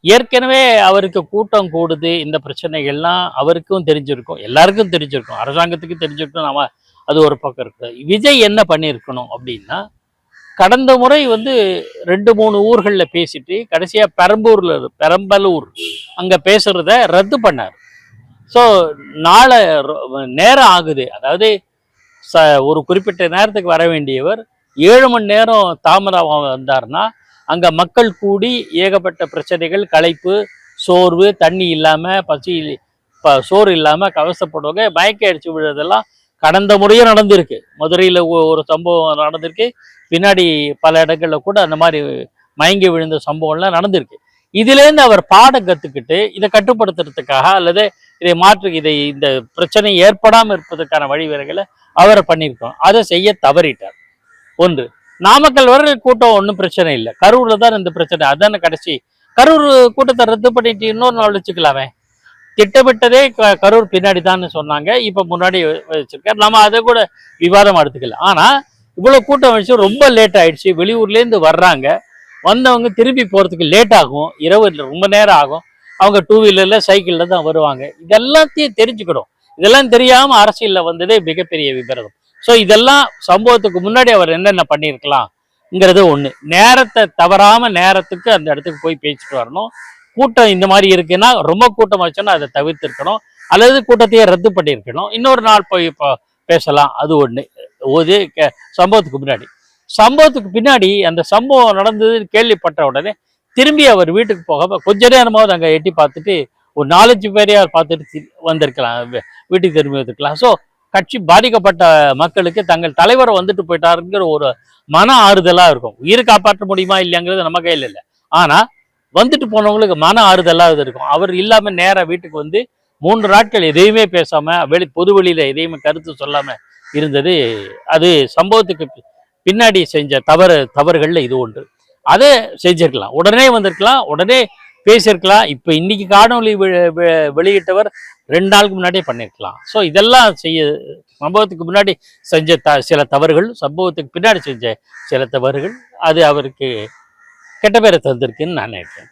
ஏற்கனவே அவருக்கு கூட்டம் கூடுது, இந்த பிரச்சனைகள்லாம் அவருக்கும் தெரிஞ்சிருக்கும், எல்லாருக்கும் தெரிஞ்சிருக்கும், அரசாங்கத்துக்கும் தெரிஞ்சிருக்கும். நாம அது ஒரு பக்கம் இருக்கு. விஜய் என்ன பண்ணியிருக்கணும் அப்படின்னா, கடந்த முறை வந்து 2, 3 ஊர்கள்ல பேசிட்டு கடைசியா பெரம்பலூர் அங்க பேசுறத ரத்து பண்ணார். ஸோ நாளை நேரம் ஆகுது. அதாவது ஒரு குறிப்பிட்ட நேரத்துக்கு வர வேண்டியவர் 7 மணி நேரம் தாமதமாக வந்தார்னா அங்க மக்கள் கூடி ஏகப்பட்ட பிரச்சனைகள், களைப்பு, சோர்வு, தண்ணி இல்லாம, பசி, சோறு இல்லாம கவசப்படுவாங்க, மயக்க அடிச்சு விழுறதெல்லாம் கடந்த முறையும் நடந்திருக்கு. மதுரையில் ஒரு சம்பவம் நடந்திருக்கு, பின்னாடி பல இடங்கள்ல கூட அந்த மாதிரி மயங்கி விழுந்த சம்பவம்லாம் நடந்திருக்கு. இதுலேருந்து அவர் பாடம் கற்றுக்கிட்டு இதை கட்டுப்படுத்துறதுக்காக அல்லது இந்த பிரச்சனை ஏற்படாமல் இருப்பதற்கான வழிவகைகளை அவரை பண்ணியிருக்கோம். அதை செய்ய தவறிட்டார். ஒன்று. நாமக்கல் வரை கூட்டம் ஒன்றும் பிரச்சனை இல்லை, கரூர்ல தான் இந்த பிரச்சனை. அதான கடைசி கரூர் கூட்டத்தை ரத்து பண்ணிட்டு இன்னொரு நாள் வச்சுக்கலாமே. திட்டமிட்டதே கரூர் பின்னாடி தான் சொன்னாங்க, இப்ப முன்னாடி வச்சிருக்காரு. நம்ம அதை கூட விவாதம் எடுத்துக்கல. ஆனா இவ்வளவு கூட்டம் வச்சு ரொம்ப லேட் ஆயிடுச்சு. வெளியூர்ல இருந்து வர்றாங்க, வந்தவங்க திரும்பி போறதுக்கு லேட் ஆகும், இரவு ரொம்ப நேரம் ஆகும். அவங்க 2 வீலர்ல சைக்கிள்ல தான் வருவாங்க. இதெல்லாத்தையும் தெரிஞ்சுக்கணும். இதெல்லாம் தெரியாம அரசியல்ல வந்ததே மிகப்பெரிய விபரீதம். ஸோ இதெல்லாம் சம்பவத்துக்கு முன்னாடி அவர் என்னென்ன பண்ணியிருக்கலாம்ங்கிறது ஒண்ணு. நேரத்தை தவறாம நேரத்துக்கு அந்த இடத்துக்கு போய் பேசிட்டு வரணும். கூட்டம் இந்த மாதிரி இருக்குன்னா, ரொம்ப கூட்டம் வச்சோன்னா அதை தவிர்த்திருக்கணும், அல்லது கூட்டத்தையே ரத்து பண்ணியிருக்கணும். இன்னொரு நாள் போய் இப்போ பேசலாம். அது ஒண்ணு. ஒரு சம்பவத்துக்கு பின்னாடி அந்த சம்பவம் நடந்ததுன்னு கேள்விப்பட்ட உடனே திரும்பி அவர் வீட்டுக்கு போகாம கொஞ்ச நேரமாவது அங்கே எட்டி பார்த்துட்டு ஒரு 4-5 பேரையா பார்த்துட்டு வந்திருக்கலாம், வீட்டுக்கு திரும்பி வந்திருக்கலாம். ஸோ கட்சி பாதிக்கப்பட்ட மக்களுக்கு தங்கள் தலைவரை வந்துட்டு போயிட்டாருங்கிற ஒரு மன ஆறுதலா இருக்கும். உயிரை காப்பாற்ற முடியுமா இல்லையாங்கிறது நம்ம கையில் இல்லை, ஆனா வந்துட்டு போனவங்களுக்கு மன ஆறுதலாக இருக்கும். அவர் இல்லாம நேரா வீட்டுக்கு வந்து 3 நாட்கள் எதையுமே பேசாம பொது வெளியில எதையுமே கருத்து சொல்லாம இருந்தது, அது சம்பவத்துக்கு பின்னாடி செஞ்ச தவறுகள்ல இது ஒன்று. அதை செஞ்சிருக்கலாம், உடனே வந்திருக்கலாம், உடனே பேசியிருக்கலாம். இப்ப இன்னைக்கு காணொலி வெளியிட்டவர் 2 நாளுக்கு முன்னாடியே பண்ணியிருக்கலாம். ஸோ இதெல்லாம் சம்பவத்துக்கு முன்னாடி செஞ்ச சில தவறுகள், சம்பவத்துக்கு பின்னாடி செஞ்ச சில தவறுகள், அது அவருக்கு கெட்ட பேரை தந்திருக்குன்னு நான் நினைக்கிறேன்.